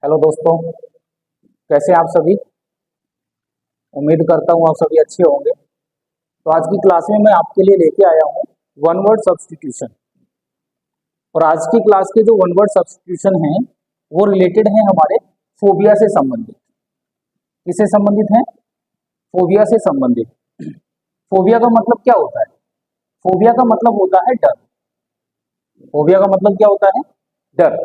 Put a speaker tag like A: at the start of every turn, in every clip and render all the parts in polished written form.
A: Hello दोस्तों, कैसे हैं आप सभी। उम्मीद करता हूँ आप सभी अच्छे होंगे। तो आज की क्लास में मैं आपके लिए लेके आया हूँ वन वर्ड सब्स्टिट्यूशन। और आज की क्लास के जो वन वर्ड सब्स्टिट्यूशन हैं वो रिलेटेड हैं हमारे फोबिया से संबंधित। किससे संबंधित हैं? फोबिया से संबंधित। फोबिया का मतलब क्या होता है? फोबिया का मतलब होता है डर। फोबिया का मतलब क्या होता है? डर।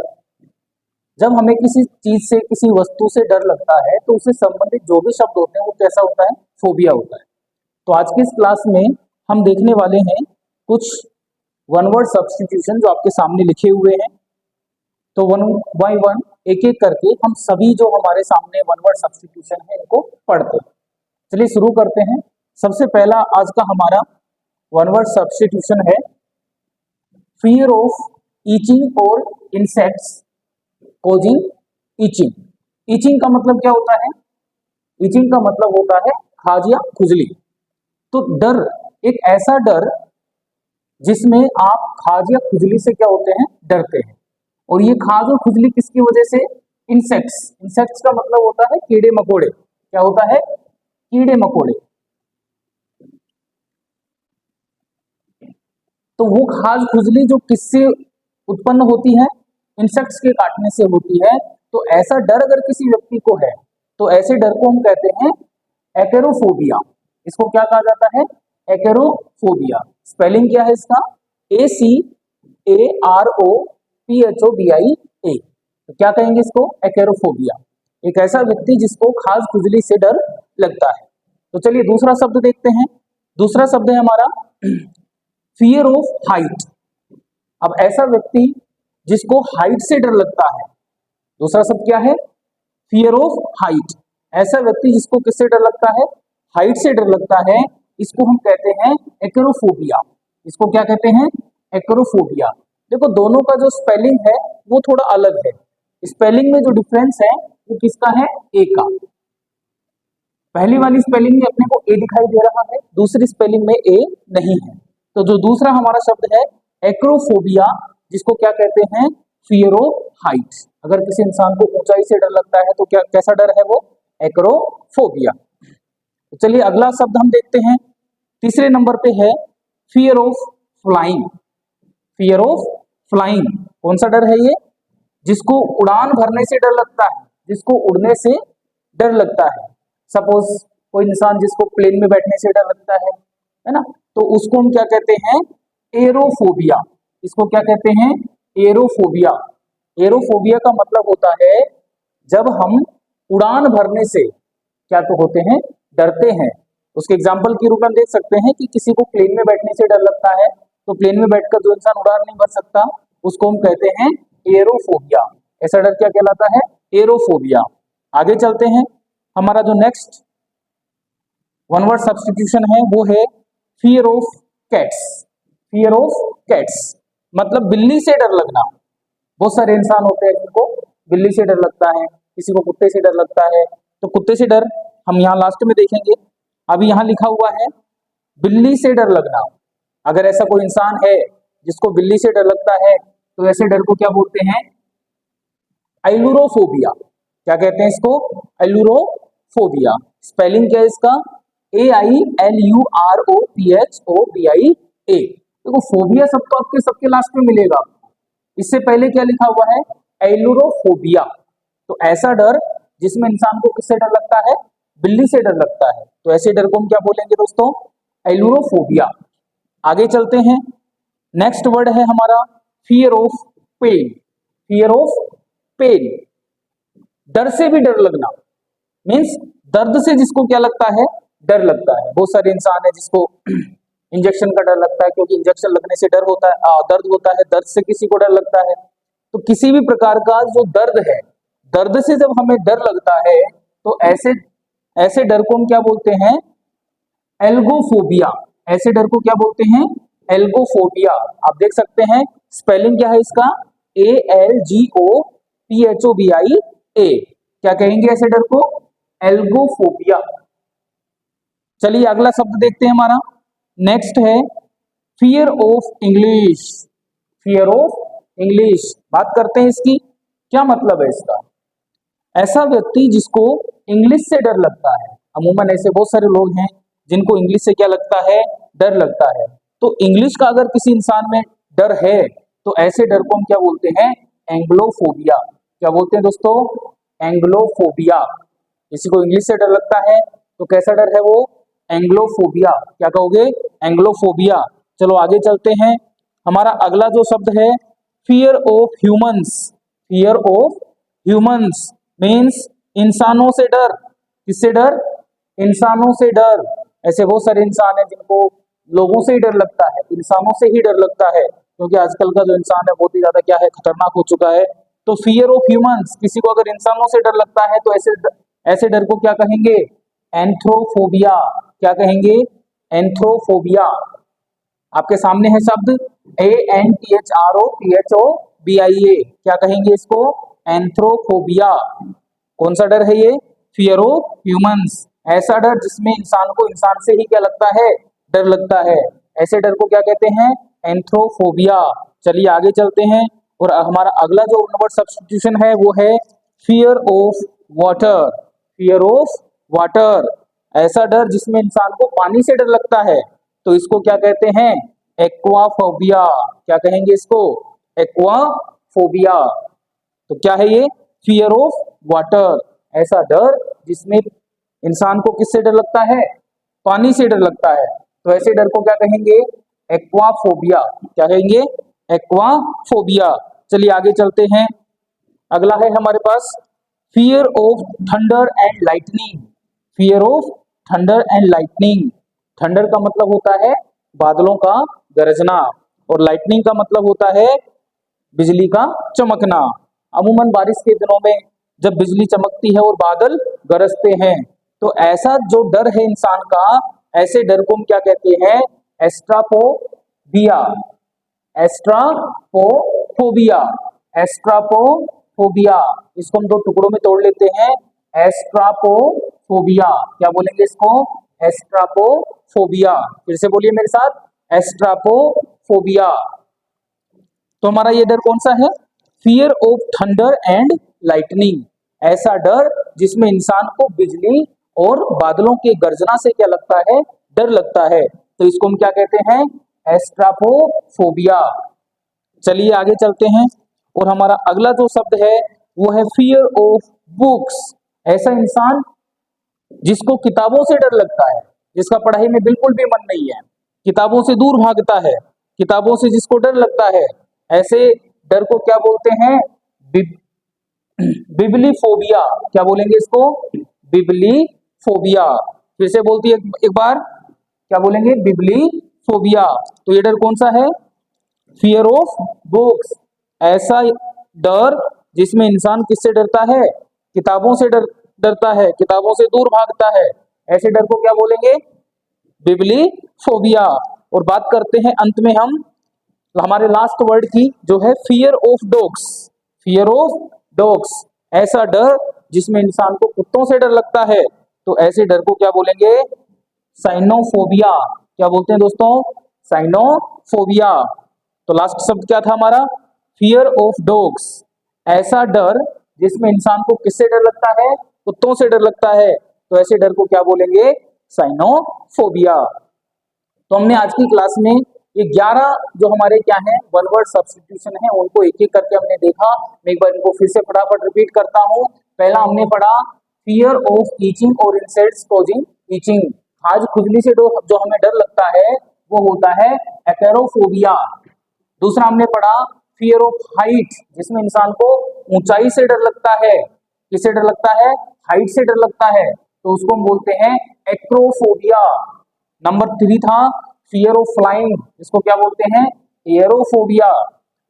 A: जब हमें किसी चीज से, किसी वस्तु से डर लगता है तो उससे संबंधित जो भी शब्द होते हैं वो कैसा होता है? फोबिया होता है। तो आज की इस क्लास में हम देखने वाले हैं कुछ वन वर्ड सब्स्टिट्यूशन जो आपके सामने लिखे हुए हैं। तो वन बाय वन, एक एक करके हम सभी जो हमारे सामने वन वर्ड सब्स्टिट्यूशन है इनको पढ़ते हैं। चलिए शुरू करते हैं। सबसे पहला आज का हमारा वन वर्ड सब्स्टिट्यूशन है फियर ऑफ ईचिंग और इंसेक्ट्स कोजिंग ईचिंग। ईचिंग का मतलब क्या होता है? ईचिंग का मतलब होता है खाज या खुजली। तो डर, एक ऐसा डर जिसमें आप खाज या खुजली से क्या होते हैं? डरते हैं। और ये खाज और खुजली किसकी वजह से? इंसेक्ट्स। इंसेक्ट्स का मतलब होता है कीड़े मकोड़े। क्या होता है? कीड़े मकोड़े। तो वो खाज खुजली जो किससे उत्पन्न होती है? इंसेक्ट्स के काटने से होती है। तो ऐसा डर अगर किसी व्यक्ति को है तो ऐसे डर को हम कहते हैं एक्रोफोबिया। इसको क्या कहा जाता है? एक्रोफोबिया। स्पेलिंग क्या है इसका? ACAROPHOBIA। तो क्या कहेंगे इसको? एक्रोफोबिया। एक ऐसा व्यक्ति जिसको खास खुजली से डर लगता है। तो चलिए दूसरा शब्द देखते हैं। दूसरा शब्द है हमारा फियर ऑफ हाइट। अब ऐसा व्यक्ति जिसको हाइट से डर लगता है, दूसरा शब्द क्या है? Fear of height. ऐसा व्यक्ति जिसको किससे डर लगता है? हाइट से डर लगता है। इसको हम कहते हैं एक्रोफोबिया। इसको क्या कहते हैं? एक्रोफोबिया। देखो दोनों का जो स्पेलिंग है वो थोड़ा अलग है। स्पेलिंग में जो डिफरेंस है वो किसका है? ए का। पहली वाली स्पेलिंग में अपने को ए दिखाई दे रहा है, दूसरी स्पेलिंग में ए नहीं है। तो जो दूसरा हमारा शब्द है एक्रोफोबिया, जिसको क्या कहते हैं? Fear of height. अगर किसी इंसान को ऊंचाई से डर लगता है तो क्या, कैसा डर है वो? एक्रोफोबिया। तो चलिए अगला शब्द हम देखते हैं। तीसरे नंबर पे है fear of flying. Fear of flying कौन सा डर है ये? जिसको उड़ान भरने से डर लगता है, जिसको उड़ने से डर लगता है। सपोज कोई इंसान जिसको प्लेन में बैठने से डर लगता है ना, तो उसको हम क्या कहते हैं? एरोफोबिया। इसको क्या कहते हैं? एरोफोबिया। एरोफोबिया का मतलब होता है जब हम उड़ान भरने से क्या तो होते हैं? डरते हैं। उसके एग्जाम्पल के रूप में हम देख सकते हैं कि किसी को प्लेन में बैठने से डर लगता है, तो प्लेन में बैठकर जो इंसान उड़ान नहीं भर सकता उसको हम कहते हैं एरोफोबिया। ऐसा डर क्या कहलाता है? एरोफोबिया। आगे चलते हैं। हमारा जो नेक्स्ट वन वर्ड सब्स्टिट्यूशन है वो है fear of cats. Fear of cats मतलब बिल्ली से डर लगना। बहुत सारे इंसान होते हैं जिनको बिल्ली से डर लगता है, किसी को कुत्ते से डर लगता है। तो कुत्ते से डर हम यहाँ लास्ट में देखेंगे। अभी यहाँ लिखा हुआ है बिल्ली से डर लगना। अगर ऐसा कोई इंसान है जिसको बिल्ली से डर लगता है तो ऐसे डर को क्या बोलते हैं? एलुरोफोबिया। क्या कहते हैं इसको? एलुरोफोबिया। स्पेलिंग क्या है इसका? AILUROPHOBIA। देखो फोबिया सब तो आपके सबके लास्ट में मिलेगा। इससे पहले क्या लिखा हुआ है? एलुरोफोबिया। तो ऐसा डर जिसमें इंसान को किससे डर लगता है? बिल्ली से डर लगता है। तो ऐसे डर को हम क्या बोलेंगे दोस्तों? एलुरोफोबिया। आगे चलते हैं। नेक्स्ट वर्ड है हमारा fear of pain. Fear of pain, डर से भी डर लगना। मीन्स दर्द से जिसको क्या लगता है? डर लगता है। बहुत सारे इंसान है जिसको इंजेक्शन का डर लगता है, क्योंकि इंजेक्शन लगने से डर होता है, दर्द होता है। दर्द से किसी को डर लगता है। तो किसी भी प्रकार का जो दर्द है, दर्द से जब हमें डर लगता है तो ऐसे ऐसे डर को हम क्या बोलते हैं? एल्गोफोबिया। ऐसे डर को क्या बोलते हैं? एल्गोफोबिया। आप देख सकते हैं स्पेलिंग क्या है इसका? ALGOPHOBIA। क्या कहेंगे ऐसे डर को? एल्गोफोबिया। चलिए अगला शब्द देखते हैं हमारा। नेक्स्ट है fear of English. Fear of English बात करते हैं इसकी। क्या मतलब है इसका? ऐसा व्यक्ति जिसको इंग्लिश से डर लगता है। अमूमन ऐसे बहुत सारे लोग हैं जिनको इंग्लिश से क्या लगता है, डर लगता है। तो इंग्लिश का अगर किसी इंसान में डर है तो ऐसे डर को हम क्या बोलते हैं, एंग्लोफोबिया। क्या बोलते हैं दोस्तों, एंग्लोफोबिया। किसी को इंग्लिश से डर लगता है तो कैसा डर है वो, एंग्लोफोबिया। क्या कहोगे, एंग्लोफोबिया। चलो आगे चलते हैं। हमारा अगला जो शब्द है fear of humans. Fear of humans means इंसानों से डर। किससे डर, इंसानों से डर। ऐसे बहुत सारे इंसान हैं जिनको लोगों से ही डर लगता है, इंसानों से ही डर लगता है, क्योंकि आजकल का जो इंसान है बहुत ही ज्यादा क्या है, खतरनाक हो चुका है। तो फियर ऑफ ह्यूमंस, किसी को अगर इंसानों से डर लगता है तो ऐसे डर को क्या कहेंगे, एंथ्रोफोबिया। क्या कहेंगे, एंथ्रोफोबिया। आपके सामने है शब्द ANTHROPHOBIA। क्या कहेंगे इसको, एंथ्रोफोबिया। कौन सा डर है ये, फियर ऑफ ह्यूमंस। ऐसा डर जिसमें इंसान को इंसान से ही क्या लगता है, डर लगता है। ऐसे डर को क्या कहते हैं, एंथ्रोफोबिया। चलिए आगे चलते हैं। और हमारा अगला जो वर्ड सब्स्टिट्यूशन है वो है fear of water. Fear of water, ऐसा डर जिसमें इंसान को पानी से डर लगता है, तो इसको क्या कहते हैं, एक्वाफोबिया। क्या कहेंगे इसको, एक्वाफोबिया। तो क्या है ये, फियर ऑफ वाटर। ऐसा डर जिसमें इंसान को किससे डर लगता है, पानी से डर लगता है, तो ऐसे डर को क्या कहेंगे, एक्वाफोबिया। क्या कहेंगे, एक्वाफोबिया। चलिए आगे चलते हैं। अगला है हमारे पास fear of thunder and lightning. Fear of thunder and lightning. Thunder का मतलब होता है बादलों का गरजना, और लाइटनिंग का मतलब होता है बिजली का चमकना। अमूमन बारिश के दिनों में जब बिजली चमकती है और बादल गरजते हैं, तो ऐसा जो डर है इंसान का, ऐसे डर को हम क्या कहते हैं, एस्ट्रापोबिया। एस्ट्रापोफोबिया। एस्ट्रापोफोबिया। इसको हम दो टुकड़ों में तोड़ लेते हैं, एस्ट्रापोफोबिया। क्या बोलेंगे इसको, एस्ट्रापोफोबिया। फिर से बोलिए मेरे साथ, एस्ट्रापोफोबिया। तो हमारा ये डर कौन सा है, fear of thunder and lightning. ऐसा डर जिसमें इंसान को बिजली और बादलों के गर्जना से क्या लगता है, डर लगता है, तो इसको हम क्या कहते हैं, एस्ट्रापोफोबिया। चलिए आगे चलते हैं। और हमारा अगला जो शब्द है वो है फियर ऑफ बुक्स। ऐसा इंसान जिसको किताबों से डर लगता है, जिसका पढ़ाई में बिल्कुल भी मन नहीं है, किताबों से दूर भागता है, किताबों से जिसको डर लगता है, ऐसे डर को क्या बोलते हैं, बिबलीफोबिया। क्या बोलेंगे इसको, बिबलीफोबिया। फिर से बोलती है एक बार, क्या बोलेंगे, बिबलीफोबिया। तो ये डर कौन सा है, फियर ऑफ बुक्स। ऐसा डर जिसमें इंसान किससे डरता है, किताबों से डरता है, किताबों से दूर भागता है, ऐसे डर को क्या बोलेंगे, बिबलीफोबिया। और बात करते हैं अंत में हम हमारे लास्ट वर्ड की, जो है fear of dogs. Fear of dogs, ऐसा डर जिसमें इंसान को कुत्तों से डर लगता है, तो ऐसे डर को क्या बोलेंगे, साइनोफोबिया। क्या बोलते हैं दोस्तों, साइनोफोबिया। तो लास्ट शब्द क्या था हमारा, फियर ऑफ डॉग्स। ऐसा डर जिसमें इंसान को किससे डर लगता है, कुत्तों से डर लगता है, तो ऐसे डर को क्या बोलेंगे, साइनोफोबिया। तो हमने आज की क्लास में ये 11 जो हमारे क्या है वन वर्ड सब्स्टिट्यूशन है, उनको एक एक करके हमने देखा। मैं एक बार इनको फिर से फटाफट रिपीट करता हूँ। पहला हमने पढ़ा फियर ऑफ ईचिंग और इंसेक्ट्स कॉजिंग ईचिंग। खाज खुजली से जो हमें डर लगता है वो होता है एक्रोफोबिया। दूसरा हमने पढ़ा फियर ऑफ हाइट, जिसमें इंसान को ऊंचाई से डर लगता है। किससे डर लगता है, हाइट से डर लगता है, तो उसको हम बोलते हैं एक्रोफोबिया। नंबर 3 था फियर ऑफ फ्लाइंग, जिसको क्या बोलते हैं, एयरोफोबिया।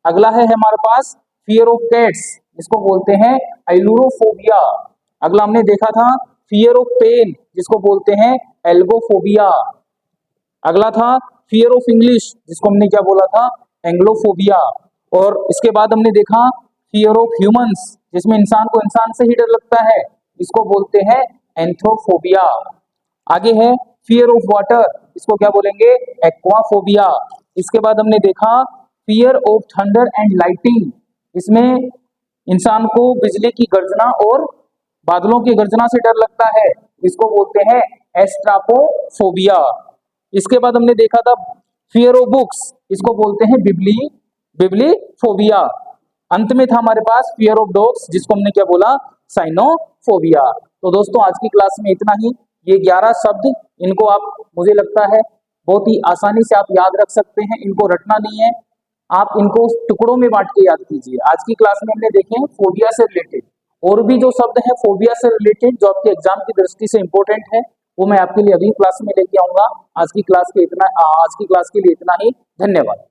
A: अगला है हमारे पास फियर ऑफ कैट्स, जिसको बोलते हैं आइलुरोफोबिया। अगला हमने देखा था फियर ऑफ पेन, जिसको बोलते हैं एल्गोफोबिया। अगला था फियर ऑफ इंग्लिश, जिसको हमने क्या बोला था, एंग्लोफोबिया। और इसके बाद हमने देखा फियर ऑफ ह्यूमंस, जिसमें इंसान को इंसान से ही डर लगता है, इसको बोलते हैं एंथ्रोफोबिया। आगे है फियर ऑफ वाटर, इसको क्या बोलेंगे, एक्वाफोबिया। इसके बाद हमने देखा fear of thunder and lighting, इसमें इंसान को बिजली की गर्जना और बादलों की गर्जना से डर लगता है, इसको बोलते हैं एस्ट्रापोफोबिया। इसके बाद हमने देखा था फियर ऑफ बुक्स, इसको बोलते हैं बिब्लीफोबिया। अंत में था हमारे पास फियर ऑफ डॉग्स, जिसको हमने क्या बोला, साइनोफोबिया। तो दोस्तों आज की क्लास में इतना ही। ये 11 शब्द, इनको आप, मुझे लगता है बहुत ही आसानी से आप याद रख सकते हैं, इनको रटना नहीं है, आप इनको टुकड़ों में बांट के याद कीजिए। आज की क्लास में हमने देखे हैं फोबिया से रिलेटेड, और भी जो शब्द है फोबिया से रिलेटेड जो आपके एग्जाम की दृष्टि से इंपॉर्टेंट है, वो मैं आपके लिए अगली क्लास में लेके आऊंगा। आज की क्लास के लिए इतना ही। धन्यवाद।